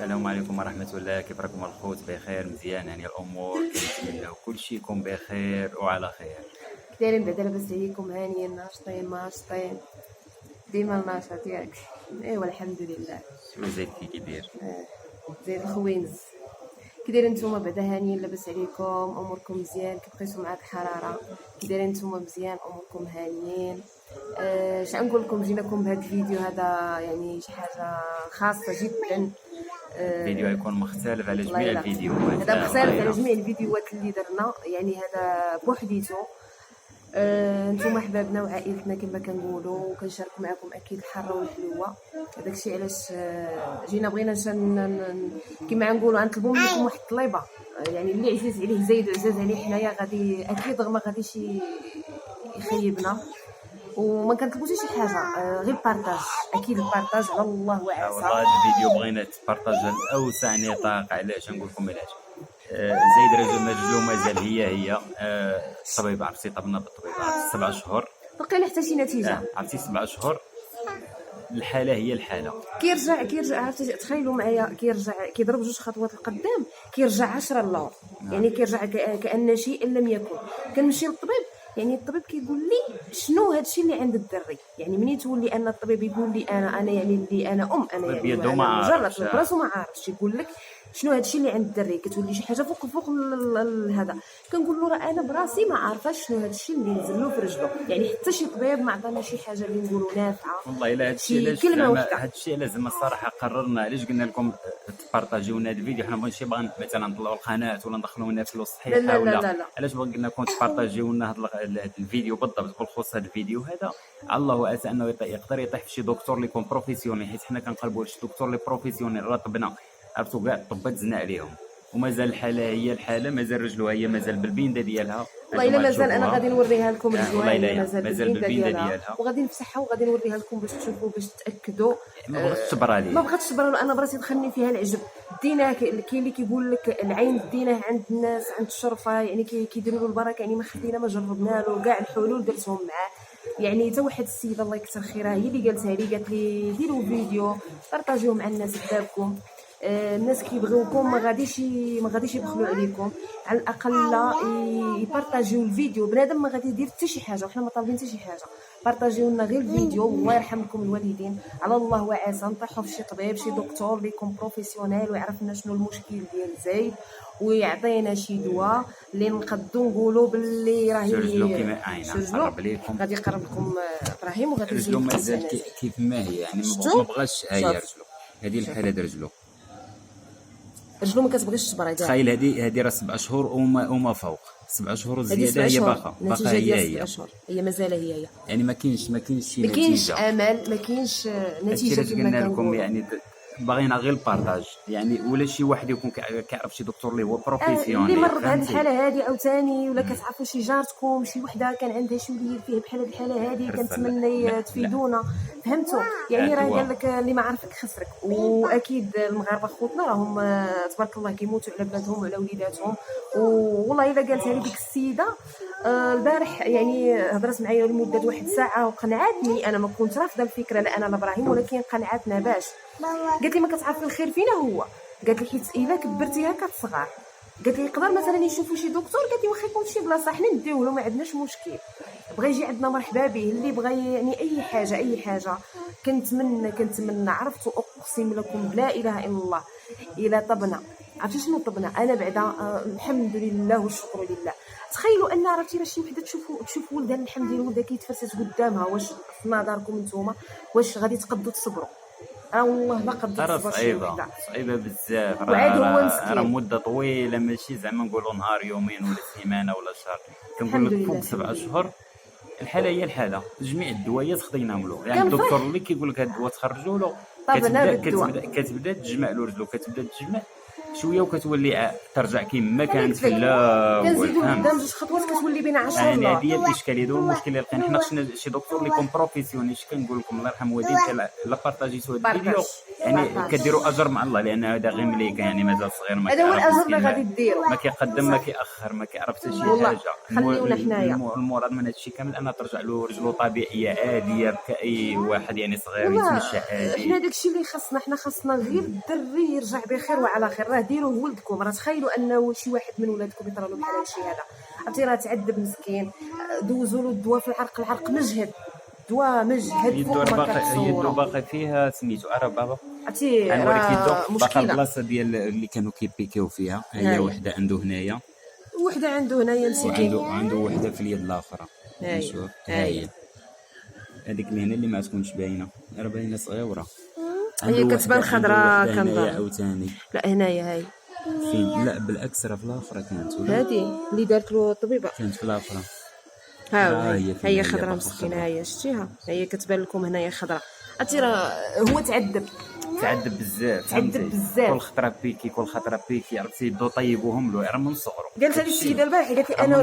السلام عليكم ورحمة الله. كيف راكم الخوت؟ بخير مزيان؟ يعني الأمور كنتمناو كلشي يكون بخير وعلى خير. دايرين بعدا لاباس عليكم؟ هانيين ناشطين ماشطين ديما النشاط ياك؟ ايوا الحمد لله. شو زيد كي داير؟ زيد الخوينز. كي دايرين نتوما بعدا؟ هانيين لاباس عليكم؟ اموركم مزيان؟ كي بقيتو معاك الحراره؟ كي دايرين نتوما؟ مزيان اموركم هانيين؟ اش نقول لكم، جيناكم بهذا الفيديو هذا يعني شي حاجه خاصه جدا. الفيديو غيكون مختلف على جميع الفيديوهات. هذا مختلف على جميع الفيديوهات اللي درنا، يعني هذا بوحديتو. نتوما احبابنا وعائلتنا كما كنقولوا، وكنشارك معكم اكيد الحاره والحلوه. هذاك الشيء علاش جينا بغينا كما نقولوا غنطلبوا منكم واحد الطليبه، يعني اللي عزيز عليه زايد وعزاز عليه حنايا غادي اكيد ما غاديش يخيبنا، وما كنطلبوش شي حاجه غير البارطاج. اكيد البارطاج على الله وعسى. والله هذا الفيديو بغينا تبارطاجها لاوسع نطاق. علاش نقول لكم علاش؟ زايد رجلو مازال هي الطبيب، عرفتي طبنا بالطبيب 7 شهور بقينا حتى شي نتيجه. عرفتي 7 شهور الحاله هي الحاله. كيرجع عرفتي؟ تخيلوا معايا، كيضرب 2 خطوات لقدام كيرجع 10 للور. يعني كيرجع كأن شيء لم يكن. كنمشي للطبيب، يعني الطبيب كيقول لي شنو هادشي اللي عند الدري. يعني منين تولي ان الطبيب يقول لي انا يعني اللي انا انا يعني مجرد براسو ما عارفش يقول لك شنو هادشي اللي عند الدري، كتولي شي حاجه فوق هذا. كنقول له راه انا براسي ما عارفاش شنو هادشي اللي نزل له في رجله. يعني حتى شي طبيب ما عطانا شي حاجه اللي نقولوا نافعه. والله الا هادشي لازم الصراحه قررنا. علاش قلنا لكم تبارطاجيونا هذا الفيديو؟ حنا ماشي باغيين مثلا نطلعوا القناه ولا ندخلوا لنا فلوس صحيحه لا ولا لا لا. علاش قلنا لكم تبارطاجيونا هذا الفيديو بالضبط بالخصوص هذا الفيديو هذا. الله عسى انه يقدر يطيح في شي دكتور اللي يكون بروفيسيونيل، حيت حنا كنقلبوا لشي دكتور اللي بروفيسيونيل. راه عرفتوا كاع الطبات زنا عليهم، ومازال الحاله هي الحاله، مازال رجلوها هي مازال بالبينده ديالها. والله الا مازال انا غادي نوريها لكم رجلوها مازال بالبينده ديالها، وغادي نفسحها وغادي نوريها لكم باش تشوفوا باش تاكدوا. ما بغاتش تبرى لي، ما بغاتش تبرى. انا براسي دخلني فيها العجب. ديناه كاين اللي كيقول لك العين ديناه عند الناس عند الشرفه، يعني كيديروا له البركه. يعني ما خدينا ما جربنا له كاع الحلول درتهم معاه. يعني حتى واحد السيده الله يكثر خيرها هي اللي قالتها لي، قالت لي ديروا فيديو بارطاجيوه مع الناس بابكم. الناس كيبغيوكم، ما غاديش يبخلوا عليكم. على الاقل يبارطاجيو الفيديو. بنادم ما غادي يدير حتى شي حاجه، وحنا ما طالبين حتى شي حاجه. بارطاجيو لنا غير الفيديو. الله يرحم لكم الوالدين. على الله وعسى نطيحوا في شي طبيب شي دكتور اللي يكون بروفيسيونيل ويعرف لنا شنو المشكل ديال زايد، ويعطينا شي دواء اللي نقدو نقولوا باللي راه رجلو كيما نقرب لكم. غادي يقرب لكم ابراهيم وغادي رجلو مازال كيف ما هي، يعني ما بغاش. هي رجلو هذه الحاله ديال رجلو ما كتبغيش تبرد. تخيل هذه راه 7 شهور وما فوق 7 شهور وزياده. هي باقا هي هي مازال هي يعني ما كاينش شي نتيجه، ما كاينش امل، ما كاينش نتيجه كما قلنا لكم. يعني باغينا غير البارطاج، يعني ولا شي واحد يكون كيعرف شي دكتور اللي هو بروفيسيونيل اللي مر بهذه الحاله هذه عاوتاني، ولا كتعرفوا شي جارتكم شي وحده كان عندها شي وليد فيه بحال هذه الحاله هذه، كنتمنى تفيدونا. فهمتوا؟ يعني راه قال لك اللي ما عرفك خسرك. واكيد المغاربه خوتنا راهم تبارك الله كيموتوا على بلادهم وعلى وليداتهم. والله الا قالتها لي ديك السيده البارح، يعني هضرت معايا لمده 1 ساعه وقنعتني. انا ما كنت رافضه الفكره لا انا لا ابراهيم، ولكن قنعتنا. باش قالت لي ما كتعرفي الخير فينا هو. قالت لي حيت الا كبرتيها كتصغر. قالت لي يقدر مثلا يشوفوا شي دكتور. قالت لي واخا يكون في شي بلاصه حنا نديوه له، ما عندناش مشكل. بغى يجي عندنا مرحبا به. اللي بغى يعني اي حاجه كنتمنى عرفت اقسم لكم بلا اله الا الله الا طبنا. عرفتي شنو طبنا؟ انا بعدا الحمد لله والشكر لله. تخيلوا ان عرفتي راه شي وحده تشوف ولدها الحمد لله ولدها كيتفرسس قدامها. واش في نظركم نتوما واش غادي تقدروا تصبروا؟ والله ما قدرت نصبر. صعيبه بزاف. راه مده طويله، ماشي زعما نقولوا نهار يومين ولا سيمانه ولا شهر. كنقول لك فوق 7 شهور الحاله هي الحاله. جميع الدوايات خديناهم له. يعني الدكتور اللي كيقول لك هاد الدواء تخرجوا له، كتبدا تجمع له رجلو، كتبدا تجمع شويه وكتولي ترجع كما كانت في كنزيدو الاول. قدام 2 خطوات كتولي بين 10 يعني الله. هذه هي الاشكاليه. هذا هو المشكل اللي لقينا حنا. خصنا شي دكتور اللي يكون بروفيسيونيل. اش كنقول لكم الله يرحم والديك، لا بارطاجيتو هذا الفيديو يعني كديروا اجر مع الله، لان هذا غير مليكه يعني مازال صغير، ما هذا هو كيعرف الاجر اللي مسكين، غادي ديروا. ما كيقدم ما كيأخر، ما كيعرف حتى شي والله. حاجه. خليونا حنايا. المراد من هذا الشيء كامل ان ترجع له رجله طبيعيه عاديه كاي واحد يعني صغير يتمشى عادي. حنا داكشي اللي خاصنا، حنا خاصنا غير الدري يرجع بخير وعلى خير. راه ديروه ولدكم، راه تخيلوا انه شي واحد من ولادكم يطرى له بحال هادشي هذا، عرفتي راه تعذب مسكين، دوزوا له الدواء في العرق مجهد، دواء مجهد فوق ما كتصوروا. يدو باقي فيها سميتو بابا، عرفتي غنوريك يدو راه باقي مشكله. البلاصه ديال اللي كانوا كيبيكيو فيها. هي وحده عنده هنايا، وحده عنده هنايا مسكين، وعنده وحده في اليد الاخرى. هاي هاي هذيك اللي هنا اللي ما تكونش باينه، راه باينه صغيره. هي كتبان خضراء هنايا كنظن. عاوتاني لا هنايا هاي فين؟ لا بالعكس، راه في الاخرى كانت، ولا هادي اللي دارت له الطبيبه كانت في الاخرى. ها هي هي خضراء مسكينه. هي شتيها، هي كتبان لكم هنايا خضراء. عرفتي راه هو تعذب بزاف، تعذب بزاف. كل خطره بيكي، كل خطره بيكي، عرفتي يدو طيبوهم له من صغرو. قالت هذه السيده البارح، قالت لي انا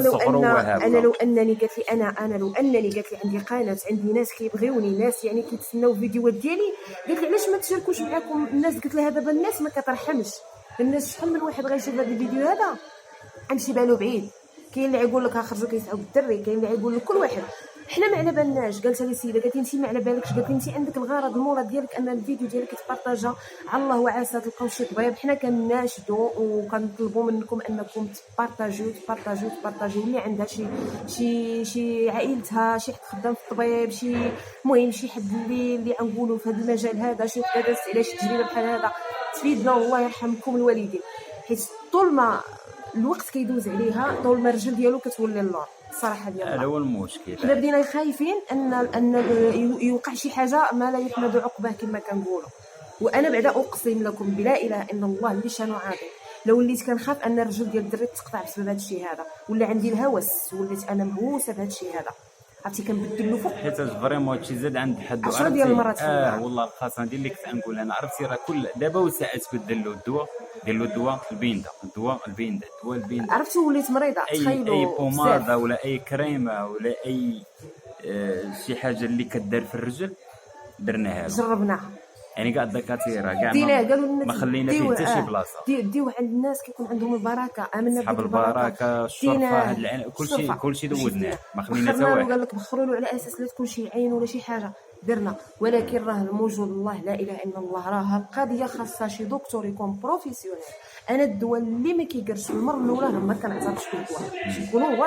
لو انني قالت لي انا لو انني قالت لي عندي قناه، عندي ناس كيبغيوني، ناس يعني كيتسناو فيديوهات ديالي، قالت لي علاش ما تشاركوش معاكم الناس؟ قلت لها دابا الناس ما كترحمش، الناس شحال من واحد غيشوف هذا الفيديو هذا غيمشي بالو بعيد. كاين اللي يقول لك خرجوا كيسعوا بالدري، كاين اللي يقول لك كل واحد. حنا ما على بالناش. قالت لي السيده، قالت لي انت ما على بالكش، قالت لي انت عندك الغرض المراد ديالك ان الفيديو ديالك يتبارطاجا على الله وعسى تلقاو شي طبيب. حنا كنناشدوا وكنطلبوا منكم انكم تبارطاجيو اللي عندها شي عائلتها، شي حد خدام في الطبيب، شي المهم شي حد اللي غنقولوا في هذا المجال هذا، شي وحده دازت على شي تجربه بحال هذا تفيدنا، والله يرحمكم الوالدين. حيت طول ما الوقت كيدوز عليها، طول ما الرجل ديالو كتولي اللور الصراحه ديال هذا هو المشكل. حنا بدينا خايفين ان يوقع شي حاجه ما لا يحمد عقباه كما كنقولوا. وانا بعدا اقسم لكم بلا اله الا الله اللي شانو عاطي، لو وليت كنخاف ان الرجل ديال الدري تقطع بسبب هذا الشيء هذا، ولا عندي الهوس، وليت انا مهووسه بهذا الشيء هذا. عرفتي كنبدل له فوق حيت فريمون هادشي زاد عند حد 10 ديال المرات. والله الخاصه ديال اللي كنت نقول انا، عرفتي راه كل دابا وساعات تبدل له الدواء، دير له الدواء البينده، الدواء البينده، عرفتي وليت مريضه. تخيلوا اي بوماده ولا اي كريمه ولا اي شي حاجه اللي كدار في الرجل درناها، جربناها يعني كاع الدكاتره كاع قالوا لنا ما خلينا فيه حتى شي بلاصه. ديو عند الناس كيكون عندهم البركه، امنا صحاب البركه، الشرفه، كلشي دوزناه، ما خلينا حتى واحد. قال لك بخروا له على اساس لا تكون شي عين ولا شي حاجه درنا. ولكن راه الموجود الله لا اله الا الله، راه القضيه خاصها شي دكتور يكون بروفيسيونيل. انا الدواء اللي ما كيقرش في المره الاولى ما كنعترفش بالدواء، باش نكونوا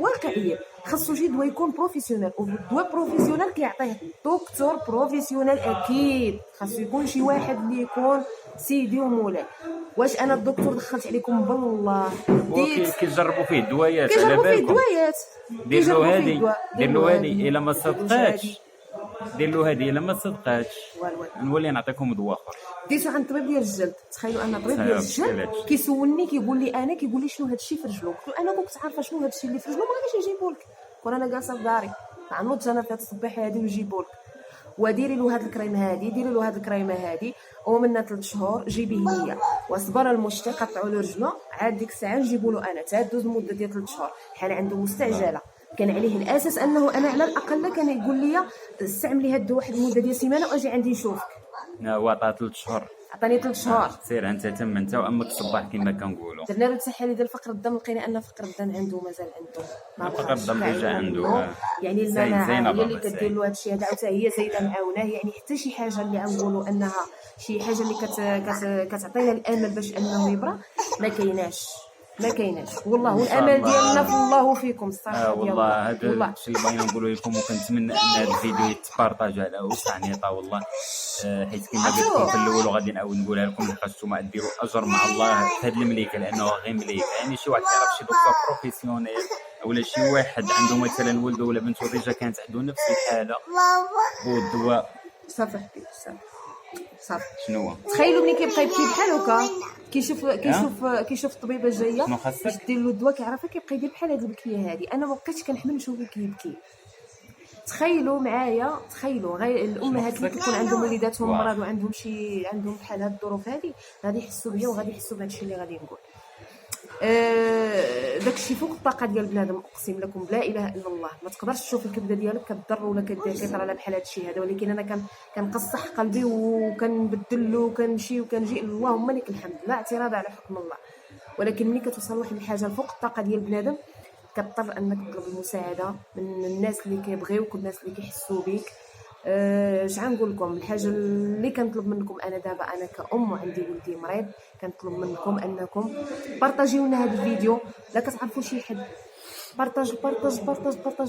واقعيين. خاصو شي دواء يكون بروفيسيونيل، والدواء بروفيسيونيل كيعطيه دكتور بروفيسيونيل. اكيد خاصو يكون شي واحد اللي يكون سيدي ومولاي. واش انا الدكتور دخلت عليكم بالله كيجربوا فيه الدوايات، كيجربوا فيه الدوايات، دير له هذه الا ما صدقاتش، نولي نعطيكم دواء اخر. ديتو عند الطبيب ديال الجلد. تخيلوا ان الطبيب ديال الجلد كيسولني كيقول لي كيقول شنو هذا الشيء في رجلو. قلت له انا كنت عارفه شنو هذا الشيء اللي في رجلو، ما غاديش نجيبو لك، كون انا جالسه في داري عنوض انا في هذه الصباح هذه ونجيبو لك. وديري له هذه الكريمه هذه، ديري له هذه الكريمه هذه، ومن 3 شهور جيبيه ليا. وصبر المشتي قطعوا له رجله، عاد ديك الساعه نجيبو له انا. تادوز المده ديال 3 شهور، بحال عنده مستعجله. كان عليه الاساس انه انا على الاقل كان يقول لي استعملي هاد واحد المده ديال سيمانه واجي عندي نشوفك. هو عطاه 3 شهور، عطاني 3 شهور. سير انت تم انت وامك صباح كما كنقولوا. درنا له تحاليل ديال فقر الدم، لقينا ان فقر الدم عنده مازال عنده فقر الدم رجع عنده. يعني المناعه هي اللي كدير له هذا الشيء هذا، حتى هي زايده معاوناه. يعني حتى شي حاجه اللي غنقولوا انها شي حاجه اللي كتعطينا الامل باش انه يبرى ما كايناش. والله والامل ديالنا في الله وفيكم الصراحه. والله هذا الشيء اللي بغينا نقولوا لكم، وكنتمنى ان هذا الفيديو يتبارطاج على اوسع نطاق والله. حيت كما قلت لكم في الاول وغادي نعاود نقولها لكم، خاصكم ديروا اجر مع الله في هذه المليكه، لانه غير مليكه. يعني شي واحد كيعرف شي دكتور بروفيسيونيل، ولا شي واحد عنده مثلا ولده ولا بنته ديجا كانت عنده نفس الحاله والدواء صافي صافي. شنو هو؟ تخيلوا ملي كيبقى يبكي بحال هكا، كيشوف الطبيبه جايه باش دير له الدواء، كيعرفها كيبقى يدير بحال هاد البكيه هادي. انا ما بقيتش كنحمل نشوفو كيبكي. تخيلوا معايا، تخيلوا غير الامهات اللي كيكون عندهم وليداتهم واو. مرض وعندهم عندهم بحال هاد الظروف هذه، غادي يحسوا بيا وغادي يحسوا بهذا الشيء اللي غادي نقول. داكشي فوق الطاقه ديال بنادم، اقسم لكم لا اله الا الله. ما تقدرش تشوف الكبده ديالك كتضر ولا كيطرى لها بحال هذا الشيء هذا، ولكن انا كنقصح قلبي وكنبدل وكنمشي وكنجي، اللهم لك الحمد، لا اعتراض على حكم الله. ولكن ملي كتوصل واحد الحاجه فوق الطاقه ديال بنادم، كضطر انك تطلب المساعده من الناس اللي كيبغيوك والناس اللي كيحسوا بك. اش غنقول لكم، الحاجه اللي كنطلب منكم انا دابا، انا كأم وعندي ولدي مريض، كنطلب منكم انكم بارطاجيو لنا هذا الفيديو. لا كتعرفوا شي حد،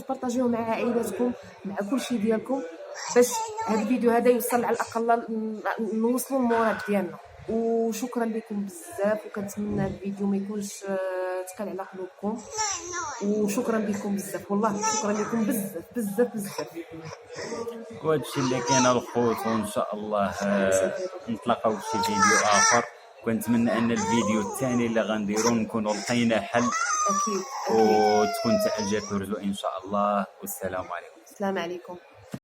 بارطاجيوه مع عائلاتكم، مع كل شيء ديالكم، باش هذا الفيديو هذا يوصل على الاقل نوصلوا المراد ديالنا. وشكرا لكم بزاف، وكنتمنى هذا الفيديو ما يكونش ثقيل على قلوبكم. وشكرا لكم بزاف، والله شكرا لكم بزاف بزاف بزاف. وهادشي اللي كاين الخوت، وان شاء الله نتلاقاو في شي فيديو اخر. كنتمنى ان الفيديو الثاني اللي غنديرو نكونوا لقينا حل، اكيد وتكون تعالجات ورزق ان شاء الله. والسلام عليكم. السلام عليكم.